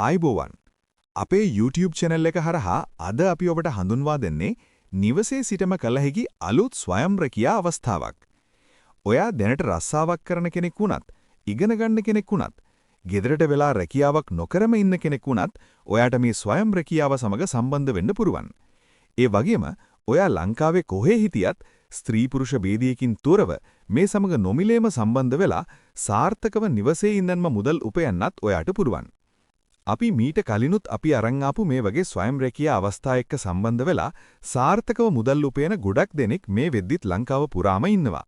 ආයිබෝවන් අපේ YouTube channel එක හරහා අද අපි ඔබට හඳුන්වා දෙන්නේ නිවසේ සිටම කළ හැකි අලුත් ස්වයං රැකියා අවස්ථාවක්. ඔයා දැනට රස්සාවක් කරන කෙනෙක් වුණත්, ඉගෙන ගන්න කෙනෙක් වුණත්, ගෙදරට වෙලා රැකියාවක් නොකරම ඉන්න කෙනෙක් වුණත් ඔයාට මේ ස්වයං රැකියාව සමග සම්බන්ධ වෙන්න පුරුවන්. ඒ වගේම ඔයා ලංකාවේ කොහේ හිටියත් ස්ත්‍රී පුරුෂ ભેදයකින් තොරව මේ සමග නොමිලේම සම්බන්ධ වෙලා සාර්ථකව නිවසේ ඉඳන්ම මුදල් උපයන්නත් ඔයාට පුරුවන්. අපි මීට කලිනුත් අපි අරන් ආපු මේ වගේ ස්වයං රැකියා අවස්ථා එක්ක සම්බන්ධ වෙලා සාර්ථකව මුදල් උපයන ගොඩක් දෙනෙක් මේ වෙද්දිත් ලංකාව පුරාම ඉන්නවා.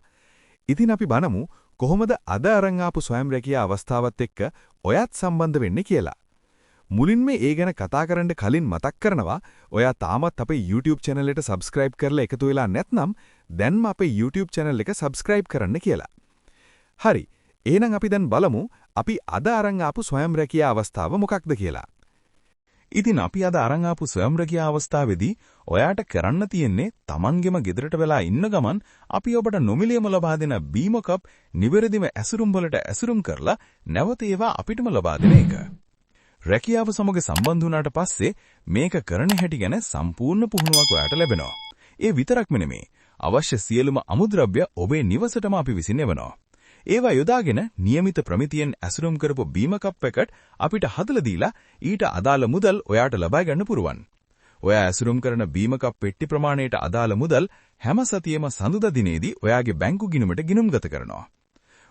ඉතින් අපි බලමු කොහොමද අද අරන් ආපු ස්වයං රැකියා අවස්ථාවත් එක්ක ඔයත් සම්බන්ධ වෙන්නේ කියලා. මුලින්ම ඒ ගැන කතා කරන්න කලින් මතක් කරනවා ඔයා තාමත් අපේ YouTube channel එකට subscribe කරලා එකතු වෙලා නැත්නම් දැන්ම අපේ YouTube channel එක subscribe කරන්න කියලා. හරි. එහෙනම් අපි දැන් බලමු අපි අද අරන් ආපු ස්වයං රැකියා අවස්ථාව මොකක්ද කියලා. ඉතින් අපි අද අරන් ආපු ස්වයං රැකියා අවස්ථාවේදී ඔයාට කරන්න තියෙන්නේ Tamanගෙම ගෙදරට වෙලා ඉන්න ගමන් අපි ඔබට නොමිලේම ලබා දෙන බීමකප් නිවැරදිම ඇසුරුම් වලට ඇසුරුම් කරලා නැවත ඒවා අපිටම ලබා දෙන එක. රැකියාව සමග සම්බන්ධ වුණාට පස්සේ මේක කරන හැටි ගැන සම්පූර්ණ පුහුණුවක් ඔයාට ලැබෙනවා. ඒ විතරක්ම නෙමෙයි. අවශ්‍ය සියලුම අමුද්‍රව්‍ය ඔබේ නිවසටම අපි විසින් එවනවා. ඒවා යොදාගෙන નિયમિત ප්‍රමිතියෙන් ඇසුරුම් කරපු බීමකප් එකකට අපිට හදලා දීලා ඊට අදාළ මුදල් ඔයාට ලබා ගන්න පුරුවන්. ඔයා ඇසුරුම් කරන බීමකප් පෙට්ටි ප්‍රමාණයට අදාළ මුදල් හැම සතියෙම සඳුදා දිනේදී ඔයාගේ බැංකු ගිණුමට ගිණුම්ගත කරනවා.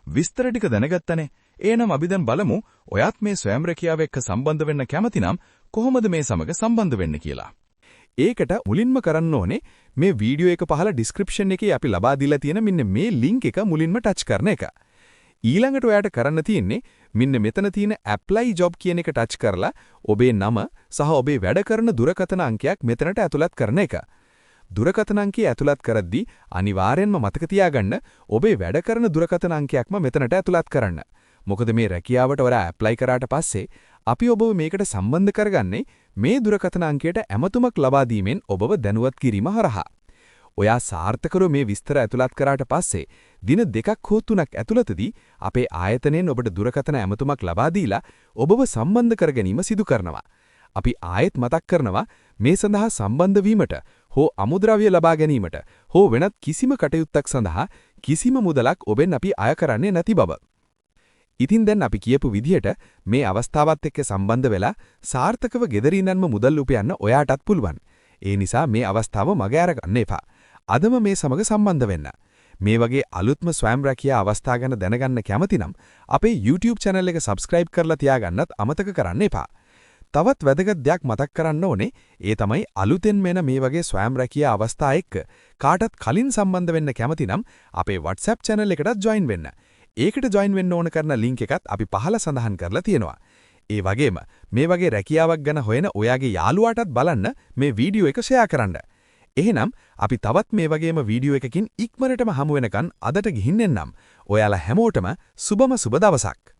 විස්තර ටික දැනගත්තනේ. එහෙනම් අපි දැන් බලමු ඔයත් මේ ස්වයං රැකියාව එක්ක සම්බන්ධ වෙන්න කැමති නම් කොහොමද මේ සමග සම්බන්ධ වෙන්නේ කියලා. ඒකට මුලින්ම කරන්න ඕනේ මේ වීඩියෝ එක පහළ ඩිස්ක්‍රිප්ෂන් එකේ අපි ලබා දීලා තියෙන මෙන්න මේ ලින්ක් එක මුලින්ම ටච් කරන එක. ඊළඟට ඔයාට කරන්න තියෙන්නේ මෙන්න මෙතන තියෙන apply job කියන එක ටච් කරලා ඔබේ නම සහ ඔබේ වැඩ කරන දුරකථන අංකයක් මෙතනට ඇතුළත් කරන එක. දුරකථන අංකය ඇතුළත් කරද්දී අනිවාර්යෙන්ම මතක තියාගන්න ඔබේ වැඩ කරන දුරකථන අංකයක්ම මෙතනට ඇතුළත් කරන්න. මොකද මේ රැකියාවට ඔයා apply කරාට පස්සේ අපි ඔබව මේකට සම්බන්ධ කරගන්නේ මේ දුරකථන අංකයට ඇමතුමක් ලබා දීමෙන් ඔබව දැනුවත් කිරීම හරහා. ඔයා සාර්ථකව මේ විස්තර ඇතුළත් කරාට පස්සේ දින 2ක් හෝ 3ක් ඇතුළතදී අපේ ආයතනයෙන් ඔබට දුරකථන ඇමතුමක් ලබා දීලා ඔබව සම්බන්ධ කර ගැනීම සිදු කරනවා. අපි ආයෙත් මතක් කරනවා මේ සඳහා සම්බන්ධ වීමට හෝ අමුද්‍රව්‍ය ලබා ගැනීමට හෝ වෙනත් කිසිම කටයුත්තක් සඳහා කිසිම මුදලක් ඔබෙන් අපි අය කරන්නේ නැති බව. ඉතින් දැන් අපි කියපු විදිහට මේ අවස්ථාවත් එක්ක සම්බන්ධ වෙලා සාර්ථකව ගෙදරින්ම මුදල් උපයන්න ඔයාටත් පුළුවන්. ඒ නිසා මේ අවස්ථාව මග අරගන්න එපා. අදම මේ සමග සම්බන්ධ වෙන්න. මේ වගේ අලුත්ම ස්වයං රැකියා අවස්ථා ගැන දැනගන්න කැමති නම් අපේ YouTube channel එක subscribe කරලා තියාගන්නත් අමතක කරන්න එපා. තවත් වැදගත් දෙයක් මතක් කරන්න ඕනේ ඒ තමයි අලුතෙන් මෙන මේ වගේ ස්වයං රැකියා අවස්ථා එක්ක කාටත් කලින් සම්බන්ධ වෙන්න කැමති නම් අපේ WhatsApp channel එකටත් join වෙන්න. ඒකට join වෙන්න ඕන කරන link එකත් අපි පහළ සඳහන් කරලා තියෙනවා. ඒ වගේම මේ වගේ රැකියාවක් ගැන හොයන ඔයාගේ යාළුවාටත් බලන්න මේ වීඩියෝ එක share කරන්න. එහෙනම් අපි තවත් මේ වගේම වීඩියෝ එකකින් ඉක්මනටම හමු වෙනකන් අදට ගිහින් එන්නම්. ඔයාලා හැමෝටම සුබම සුබ දවසක්.